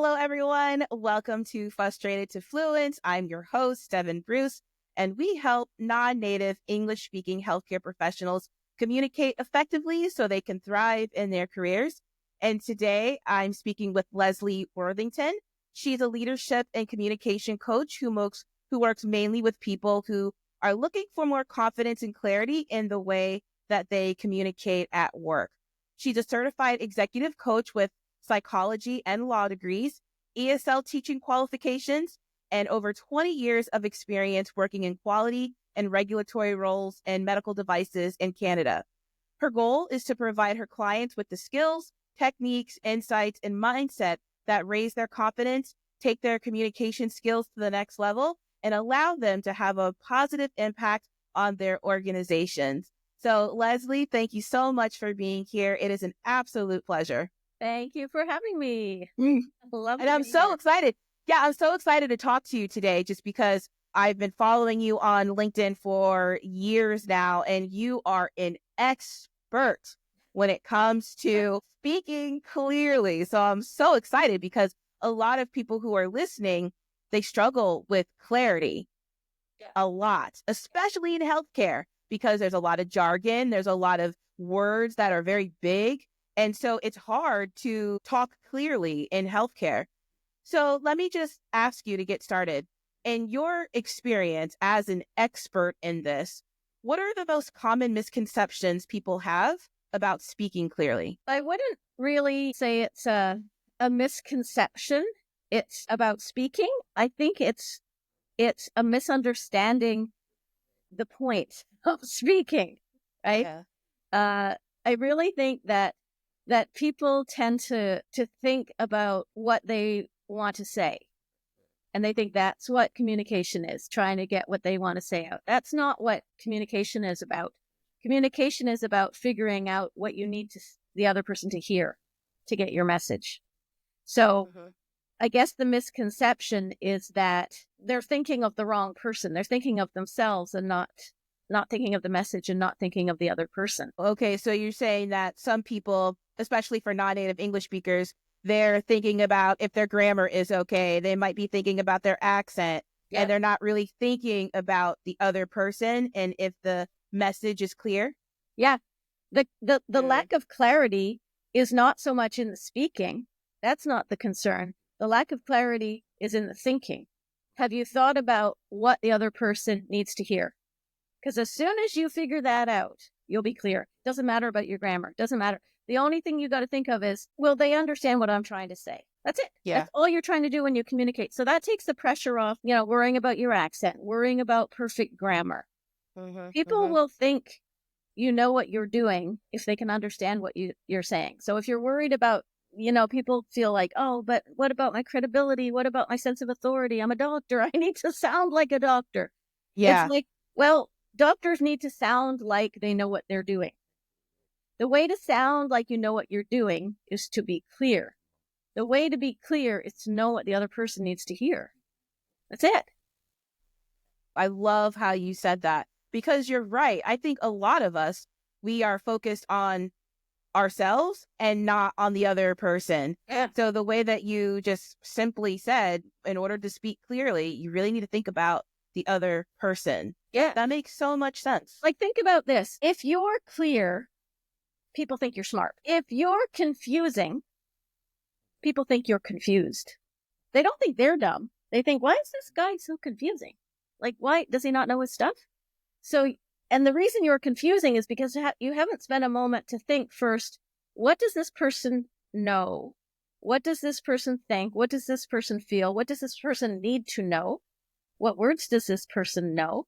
Hello, everyone. Welcome to Frustrated to Fluent. I'm your host, Devon Bruce, and we help non-native English-speaking healthcare professionals communicate effectively so they can thrive in their careers. And today I'm speaking with Leslie Worthington. She's a leadership and communication coach who works mainly with people who are looking for more confidence and clarity in the way that they communicate at work. She's a certified executive coach with psychology and law degrees, ESL teaching qualifications, and over 20 years of experience working in quality and regulatory roles in medical devices in Canada. Her goal is to provide her clients with the skills, techniques, insights, and mindset that raise their confidence, take their communication skills to the next level, and allow them to have a positive impact on their organizations. So, Leslie, thank you so much for being here. It is an absolute pleasure. Thank you for having me. And I'm so excited. Yeah, I'm so excited to talk to you today just because I've been following you on LinkedIn for years now, and you are an expert when it comes to speaking clearly. So I'm so excited because a lot of people who are listening, they struggle with clarity a lot, especially in healthcare, because there's a lot of jargon, there's a lot of words that are very big. And so it's hard to talk clearly in healthcare. So let me just ask you to get started. In your experience as an expert in this, what are the most common misconceptions people have about speaking clearly? I wouldn't really say it's a misconception. It's about speaking. I think it's a misunderstanding the point of speaking, right? Yeah. I really think that people tend to think about what they want to say. And they think that's what communication is, trying to get what they want to say out. That's not what communication is about. Communication is about figuring out what you need the other person to hear to get your message. So I guess the misconception is that they're thinking of the wrong person. They're thinking of themselves and not thinking of the message and not thinking of the other person. Okay, so you're saying that some people, especially for non-native English speakers, they're thinking about if their grammar is okay. They might be thinking about their accent, and they're not really thinking about the other person and if the message is clear. Yeah. The lack of clarity is not so much in the speaking. That's not the concern. The lack of clarity is in the thinking. Have you thought about what the other person needs to hear? Because as soon as you figure that out, you'll be clear. Doesn't matter about your grammar. Doesn't matter. The only thing you got to think of is, will they understand what I'm trying to say? That's it. Yeah. That's all you're trying to do when you communicate. So that takes the pressure off, worrying about your accent, worrying about perfect grammar. People will think you know what you're doing if they can understand what you're saying. So if you're worried about, people feel like, oh, but what about my credibility? What about my sense of authority? I'm a doctor. I need to sound like a doctor. Yeah. It's like, well, doctors need to sound like they know what they're doing. The way to sound like you know what you're doing is to be clear. The way to be clear is to know what the other person needs to hear. That's it. I love how you said that because you're right. I think a lot of us, we are focused on ourselves and not on the other person. Yeah. So the way that you just simply said, in order to speak clearly, you really need to think about the other person. Yeah. That makes so much sense. Like, think about this. If you're clear, people think you're smart. If you're confusing, people think you're confused. They don't think they're dumb. They think, why is this guy so confusing? Like, why does he not know his stuff? So, and the reason you're confusing is because you haven't spent a moment to think first, what does this person know? What does this person think? What does this person feel? What does this person need to know? What words does this person know?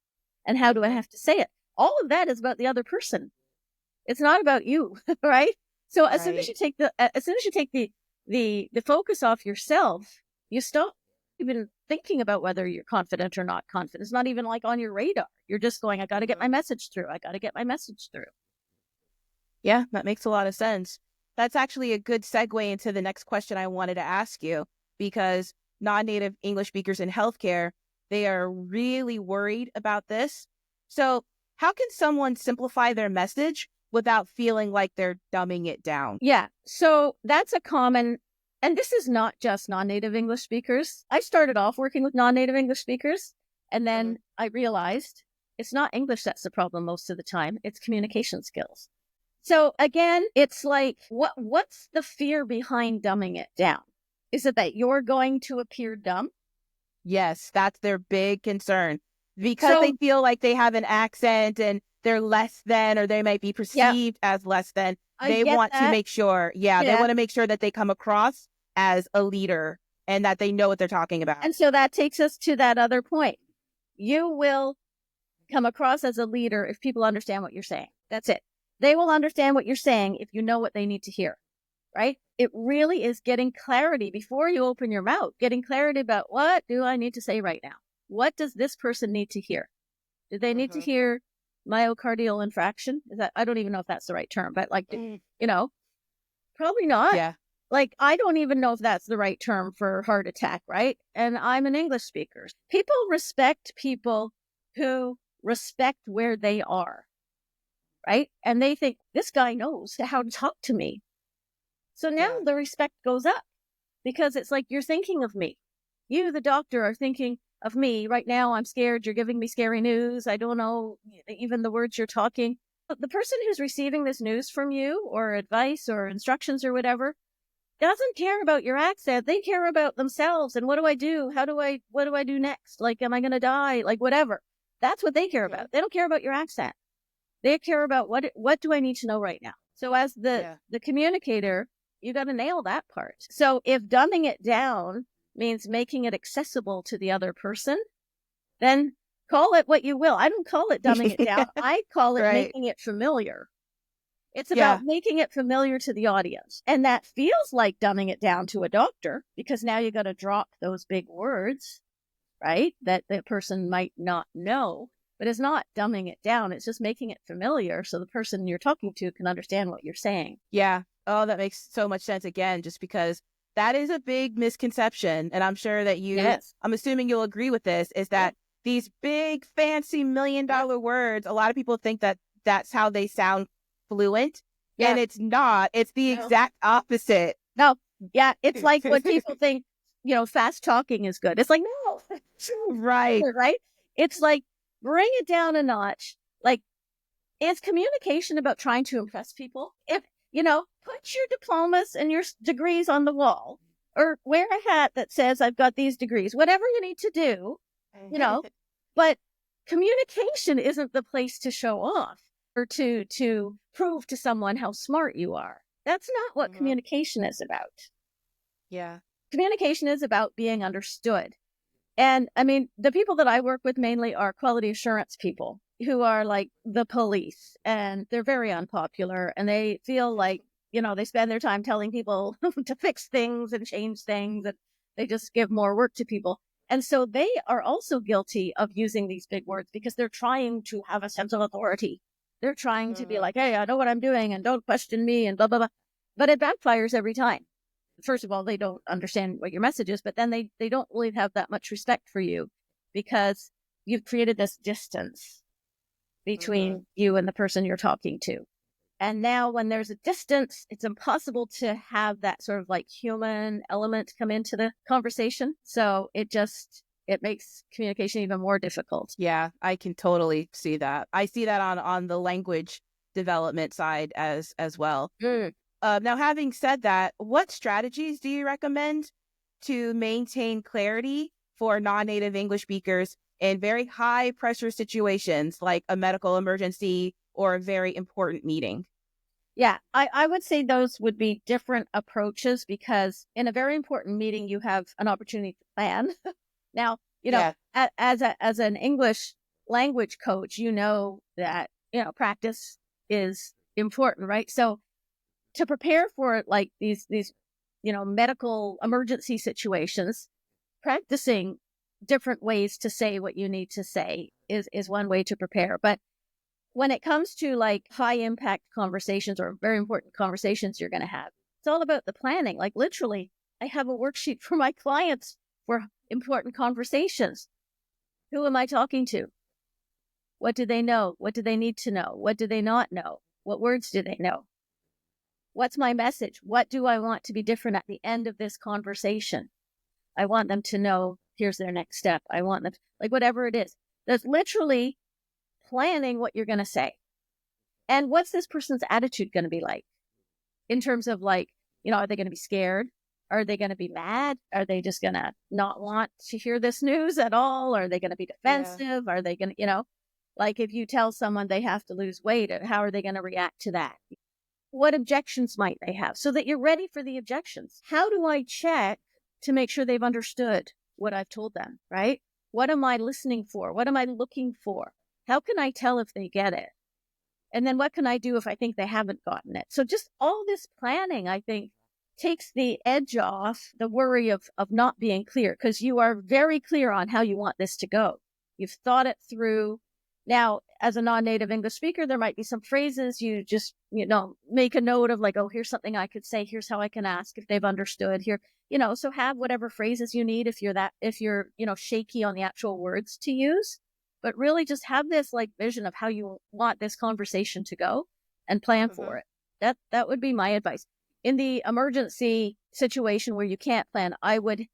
And how do I have to say it? All of that is about the other person. It's not about you, right? So as soon as you take the focus off yourself, you stop even thinking about whether you're confident or not confident. It's not even like on your radar. You're just going, I got to get my message through. I got to get my message through. Yeah, that makes a lot of sense. That's actually a good segue into the next question I wanted to ask you, because non-native English speakers in healthcare, they are really worried about this. So how can someone simplify their message without feeling like they're dumbing it down? Yeah. So that's a common And this is not just non-native English speakers. I started off working with non-native English speakers, and then I realized it's not English that's the problem most of the time. It's communication skills. So again, it's like, what's the fear behind dumbing it down? Is it that you're going to appear dumb? Yes, that's their big concern because they feel like they have an accent and they're less than, or they might be perceived as less than. They want to make sure, they want to make sure that they come across as a leader and that they know what they're talking about. And so that takes us to that other point. You will come across as a leader if people understand what you're saying. That's it. They will understand what you're saying if you know what they need to hear, right? It really is getting clarity before you open your mouth, getting clarity about what do I need to say right now? What does this person need to hear? Do they need to hear myocardial infarction? Is that, I don't even know if that's the right term, but like, probably not. Yeah. Like, I don't even know if that's the right term for heart attack, right? And I'm an English speaker. People respect people who respect where they are, right? And they think, this guy knows how to talk to me. So now the respect goes up because it's like, you're thinking of me. You, the doctor, are thinking of me. Right now, I'm scared. You're giving me scary news. I don't know even the words you're talking. But the person who's receiving this news from you or advice or instructions or whatever doesn't care about your accent. They care about themselves. And what do I do? What do I do next? Like, am I going to die? Like, whatever. That's what they care about. They don't care about your accent. They care about what do I need to know right now? So as the communicator, you got to nail that part. So if dumbing it down means making it accessible to the other person, then call it what you will. I don't call it dumbing it down. I call it making it familiar. It's about making it familiar to the audience. And that feels like dumbing it down to a doctor because now you got to drop those big words, right? That the person might not know, but it's not dumbing it down. It's just making it familiar so the person you're talking to can understand what you're saying. Yeah. Oh, that makes so much sense again, just because that is a big misconception. And I'm sure that I'm assuming you'll agree with this, is that these big, fancy $1 million words, a lot of people think that that's how they sound fluent. And it's not. It's the exact opposite. No. Yeah. It's like when people think, fast talking is good. It's like, no. Right. Right. It's like, bring it down a notch. Like, is communication about trying to impress people? If, put your diplomas and your degrees on the wall, or wear a hat that says I've got these degrees, whatever you need to do, but communication isn't the place to show off or to prove to someone how smart you are. That's not what communication is about. Yeah. Communication is about being understood. And I mean, the people that I work with mainly are quality assurance people who are like the police, and they're very unpopular, and they feel like, they spend their time telling people to fix things and change things, and they just give more work to people. And so they are also guilty of using these big words because they're trying to have a sense of authority. They're trying to be like, hey, I know what I'm doing and don't question me and blah, blah, blah. But it backfires every time. First of all, they don't understand what your message is, but then they don't really have that much respect for you because you've created this distance between you and the person you're talking to. And now when there's a distance, it's impossible to have that sort of like human element come into the conversation. So it makes communication even more difficult. Yeah, I can totally see that. I see that on the language development side as well. Now, having said that, what strategies do you recommend to maintain clarity for non-native English speakers in very high pressure situations like a medical emergency or a very important meeting? Yeah, I would say those would be different approaches because in a very important meeting, you have an opportunity to plan. Now, as an English language coach, that, practice is important, right? So to prepare for it, like these medical emergency situations, practicing different ways to say what you need to say is one way to prepare. But when it comes to like high impact conversations or very important conversations you're going to have, it's all about the planning. Like literally, I have a worksheet for my clients for important conversations. Who am I talking to? What do they know? What do they need to know? What do they not know? What words do they know? What's my message? What do I want to be different at the end of this conversation? I want them to know here's their next step. I want them, like whatever it is. That's literally planning what you're going to say. And what's this person's attitude going to be like in terms of like, are they going to be scared? Are they going to be mad? Are they just going to not want to hear this news at all? Are they going to be defensive? Are they going to, like if you tell someone they have to lose weight, how are they going to react to that? What objections might they have so that you're ready for the objections? How do I check to make sure they've understood what I've told them, right? What am I listening for? What am I looking for? How can I tell if they get it? And then what can I do if I think they haven't gotten it? So just all this planning, I think, takes the edge off the worry of not being clear, because you are very clear on how you want this to go. You've thought it through. Now, as a non-native English speaker, there might be some phrases you just, make a note of, like, oh, here's something I could say. Here's how I can ask if they've understood here. So have whatever phrases you need if you're shaky on the actual words to use. But really just have this like vision of how you want this conversation to go and plan for it. That would be my advice. In the emergency situation where you can't plan, I would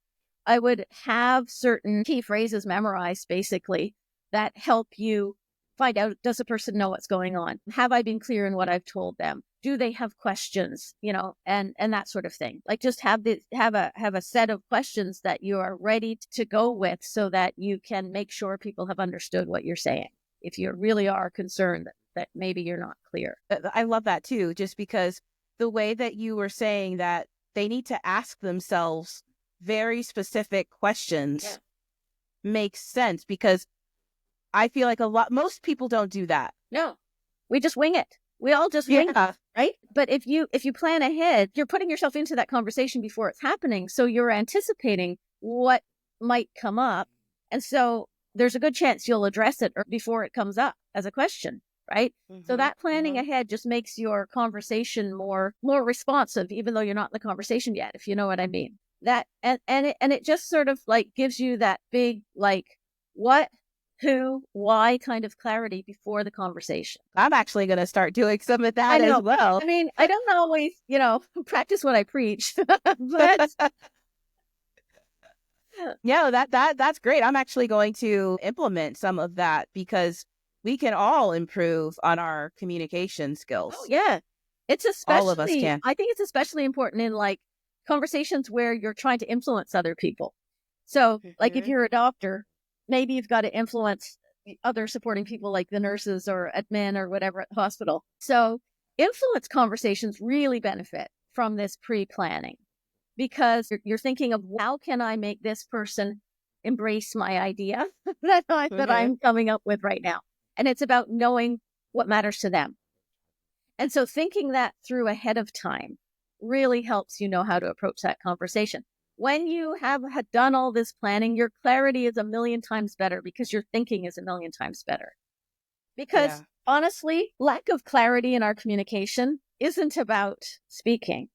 have certain key phrases memorized, basically, that help you find out, does the person know what's going on? Have I been clear in what I've told them? Do they have questions? And that sort of thing. Like just have a set of questions that you are ready to go with so that you can make sure people have understood what you're saying. If you really are concerned that maybe you're not clear. I love that too, just because the way that you were saying that they need to ask themselves very specific questions makes sense, because I feel like most people don't do that. No, we just wing it. We all just wing it, right? But if you plan ahead, you're putting yourself into that conversation before it's happening. So you're anticipating what might come up. And so there's a good chance you'll address it before it comes up as a question, right? So that planning ahead just makes your conversation more responsive, even though you're not in the conversation yet, if you know what I mean. That and it just sort of like gives you that big like what, who, why kind of clarity before the conversation. I'm actually going to start doing some of that as well. I mean, I don't always, practice what I preach, but yeah, that's great. I'm actually going to implement some of that, because we can all improve on our communication skills. Oh, yeah. It's especially, all of us can. I think it's especially important in like conversations where you're trying to influence other people. So like if you're a doctor, maybe you've got to influence other supporting people like the nurses or admin or whatever at the hospital. So influence conversations really benefit from this pre-planning, because you're thinking of how can I make this person embrace my idea that I'm coming up with right now. And it's about knowing what matters to them. And so thinking that through ahead of time really helps you know how to approach that conversation. When you have done all this planning, your clarity is 1,000,000 times better, because your thinking is 1,000,000 times better. Because honestly, lack of clarity in our communication isn't about speaking.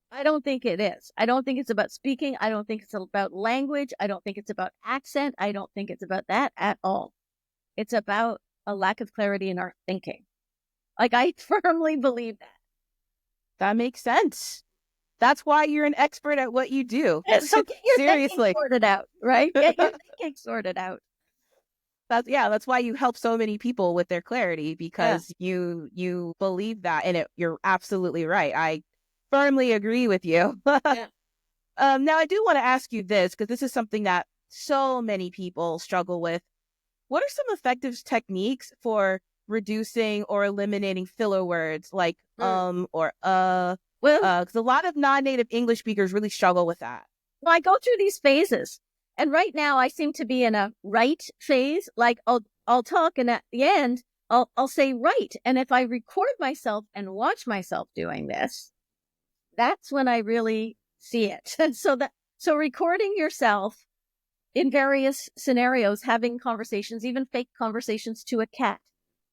I don't think it is. I don't think it's about speaking. I don't think it's about language. I don't think it's about accent. I don't think it's about that at all. It's about a lack of clarity in our thinking. Like, I firmly believe that. That makes sense. That's why you're an expert at what you do. So get your seriously thinking sorted out, right? Get your thinking sorted out. That's why you help so many people with their clarity, because you believe that, and you're absolutely right. I firmly agree with you. Now, I do want to ask you this, because this is something that so many people struggle with. What are some effective techniques for reducing or eliminating filler words like or because a lot of non-native English speakers really struggle with that. Well, I go through these phases, and right now I seem to be in a right phase. Like I'll talk, and at the end I'll say right. And if I record myself and watch myself doing this, that's when I really see it. And so recording yourself in various scenarios, having conversations, even fake conversations to a cat,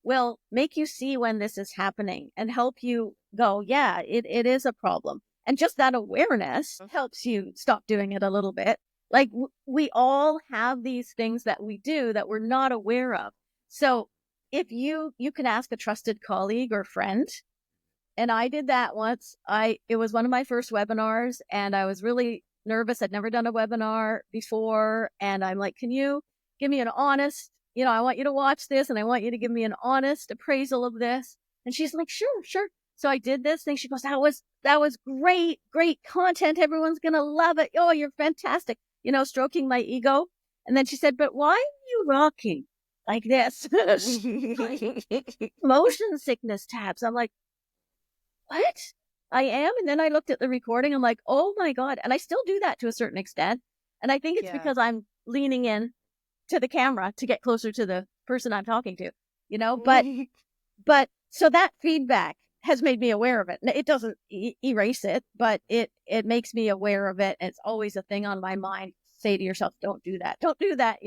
will make you see when this is happening and help you go, yeah, it is a problem. And just that awareness helps you stop doing it a little bit. Like we all have these things that we do that we're not aware of. So if you can ask a trusted colleague or friend And I did that once. It was one of my first webinars, and I was really nervous. I'd never done a webinar before. And I'm like, can you give me an honest, I want you to watch this and I want you to give me an honest appraisal of this. And she's like, sure, sure. So I did this thing. She goes, that was great, great content. Everyone's going to love it. Oh, you're fantastic. Stroking my ego. And then she said, but why are you rocking like this? Motion sickness tabs. I'm like, what? I am? And then I looked at the recording. I'm like, oh my God. And I still do that to a certain extent. And I think it's because I'm leaning in to the camera to get closer to the person I'm talking to, but so that feedback has made me aware of it. It doesn't erase it, but it makes me aware of it. And it's always a thing on my mind. Say to yourself, don't do that. Don't do that,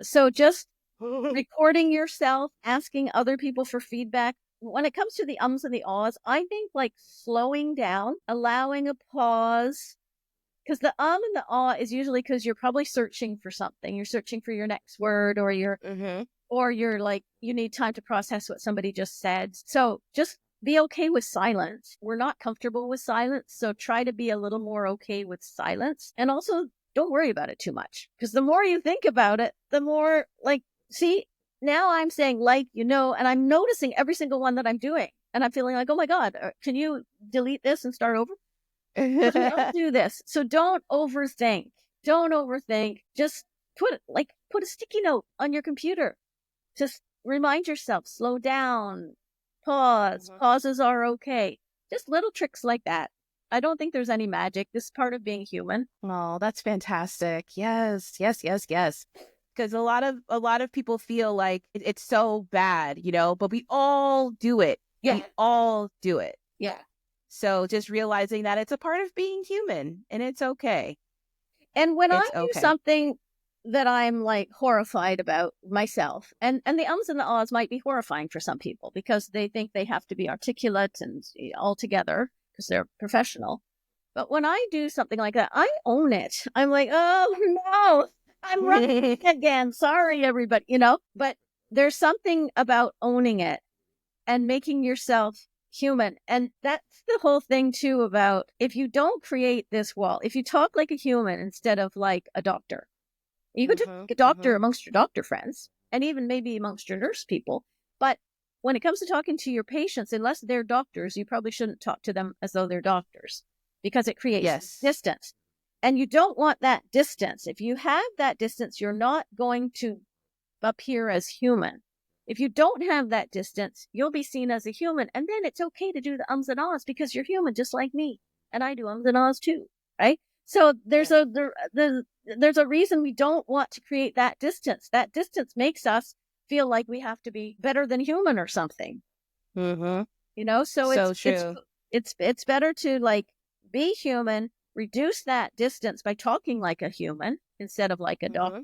So just recording yourself, asking other people for feedback. When it comes to the ums and the ahs, I think like slowing down, allowing a pause, because the and the ah is usually because you're probably searching for something. You're searching for your next word, or you're like, you need time to process what somebody just said. So just be okay with silence. We're not comfortable with silence. So try to be a little more okay with silence. And also don't worry about it too much, because the more you think about it, the more see, now I'm saying and I'm noticing every single one that I'm doing. And I'm feeling like, oh my God, can you delete this and start over? Don't do this. So don't overthink. Don't overthink. Just put a sticky note on your computer. Just remind yourself, slow down, pause. Pauses are okay. Just little tricks like that. I don't think there's any magic. This is part of being human. Oh, that's fantastic. Yes, yes, yes, yes. Because a lot of people feel like it's so bad, but we all do it. Yeah. We all do it. Yeah. So just realizing that it's a part of being human and it's okay. And when I do something that I'm like horrified about myself, and the ums and the ahs might be horrifying for some people because they think they have to be articulate and all together because they're professional. But when I do something like that, I own it. I'm like, oh no, I'm running again. Sorry, everybody, but there's something about owning it and making yourself human. And that's the whole thing too about if you don't create this wall, if you talk like a human instead of like a doctor, you could take a doctor amongst your doctor friends and even maybe amongst your nurse people. But when it comes to talking to your patients, unless they're doctors, you probably shouldn't talk to them as though they're doctors because it creates distance. And you don't want that distance. If you have that distance, you're not going to appear as human. If you don't have that distance, you'll be seen as a human. And then it's okay to do the ums and ahs because you're human just like me. And I do ums and ahs too, right? So there's a reason we don't want to create that distance. That distance makes us feel like we have to be better than human or something. So it's better to like be human, reduce that distance by talking like a human instead of like a doctor.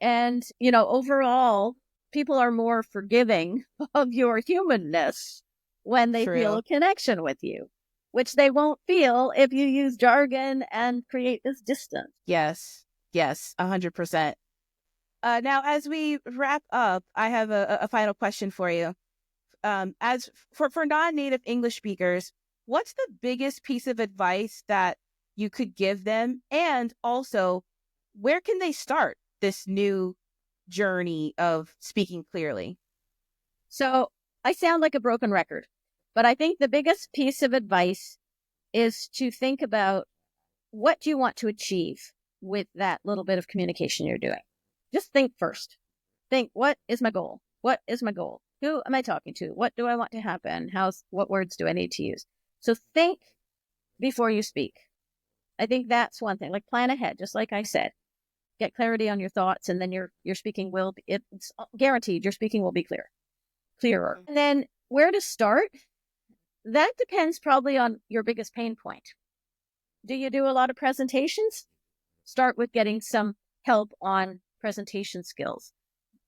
And, overall, people are more forgiving of your humanness when they feel a connection with you, which they won't feel if you use jargon and create this distance. Yes, 100%. Now, as we wrap up, I have a final question for you. As for non-native English speakers, what's the biggest piece of advice that you could give them? And also, where can they start this new journey of speaking clearly? So I sound like a broken record, but I think the biggest piece of advice is to think about what do you want to achieve with that little bit of communication you're doing. Just think first. Think, what is my goal? What is my goal? Who am I talking to? What do I want to happen? What words do I need to use? So think before you speak. I think that's one thing. Like plan ahead, just like I said. Get clarity on your thoughts, and then your speaking it's guaranteed your speaking will be clearer. And then where to start? That depends probably on your biggest pain point. Do you do a lot of presentations? Start with getting some help on presentation skills.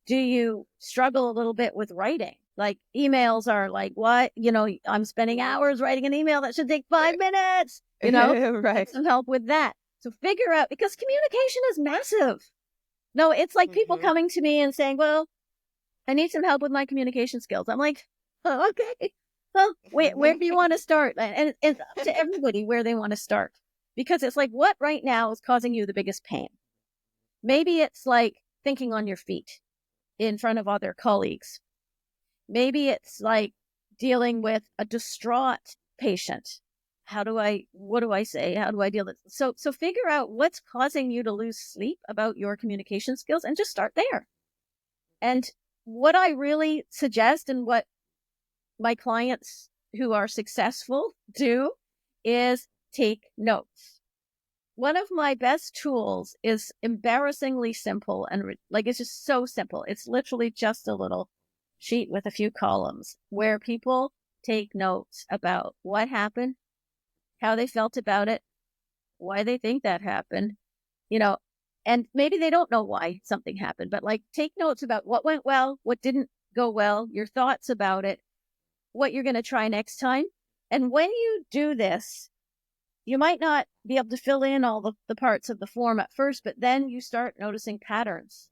Do you struggle a little bit with writing? Like emails are like, what? I'm spending hours writing an email that should take 5 minutes, right. Get some help with that. So figure out, because communication is massive. No, it's like people coming to me and saying, well, I need some help with my communication skills. I'm like, oh, okay. Well, where do you want to start? And it's up to everybody where they want to start. Because it's like, what right now is causing you the biggest pain? Maybe it's like thinking on your feet in front of other colleagues. Maybe it's like dealing with a distraught patient. What do I say? How do I deal with it? So figure out what's causing you to lose sleep about your communication skills and just start there. And what I really suggest and what my clients who are successful do is take notes. One of my best tools is embarrassingly simple and it's just so simple. It's literally just a little sheet with a few columns where people take notes about what happened, how they felt about it, why they think that happened, and maybe they don't know why something happened, but take notes about what went well, what didn't go well, your thoughts about it, what you're going to try next time. And when you do this, you might not be able to fill in all the parts of the form at first, but then you start noticing patterns.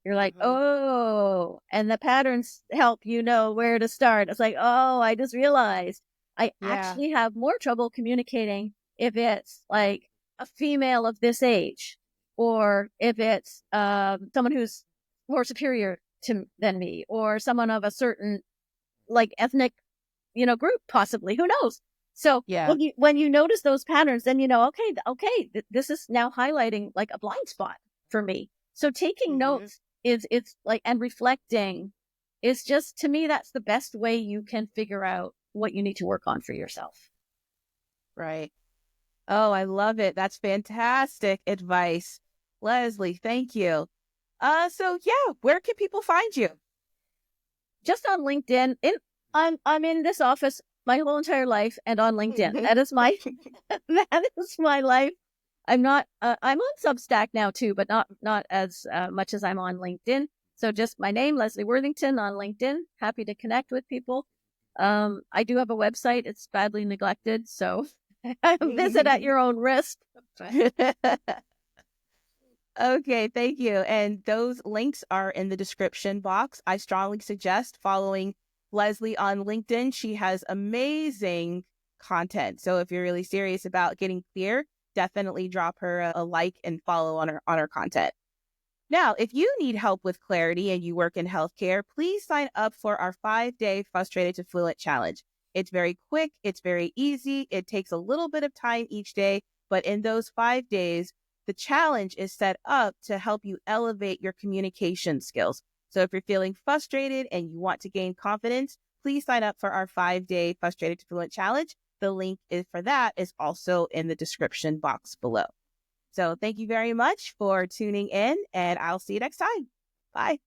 You're like, oh, and the patterns help you know where to start. It's like, oh, I just realized I actually have more trouble communicating if it's like a female of this age, or if it's someone who's more superior than me, or someone of a certain ethnic, group, possibly. Who knows? So when you notice those patterns, then okay, this is now highlighting like a blind spot for me. So taking notes it's and reflecting is just, to me, that's the best way you can figure out what you need to work on for yourself. Right. Oh, I love it. That's fantastic advice. Leslie, thank you. So where can people find you? Just on LinkedIn. I'm in this office my whole entire life and on LinkedIn. That is my life. I'm on Substack now too, but not as much as I'm on LinkedIn. So just my name, Leslie Worthington, on LinkedIn. Happy to connect with people. I do have a website. It's badly neglected, so visit at your own risk. Okay, thank you. And those links are in the description box. I strongly suggest following Leslie on LinkedIn. She has amazing content. So if you're really serious about getting clear, definitely drop her a like and follow on her content. Now, if you need help with clarity and you work in healthcare, please sign up for our 5-day Frustrated to Fluent Challenge. It's very quick. It's very easy. It takes a little bit of time each day, but in those 5 days, the challenge is set up to help you elevate your communication skills. So if you're feeling frustrated and you want to gain confidence, please sign up for our 5-day Frustrated to Fluent Challenge. The link for that is also in the description box below. So thank you very much for tuning in, and I'll see you next time. Bye.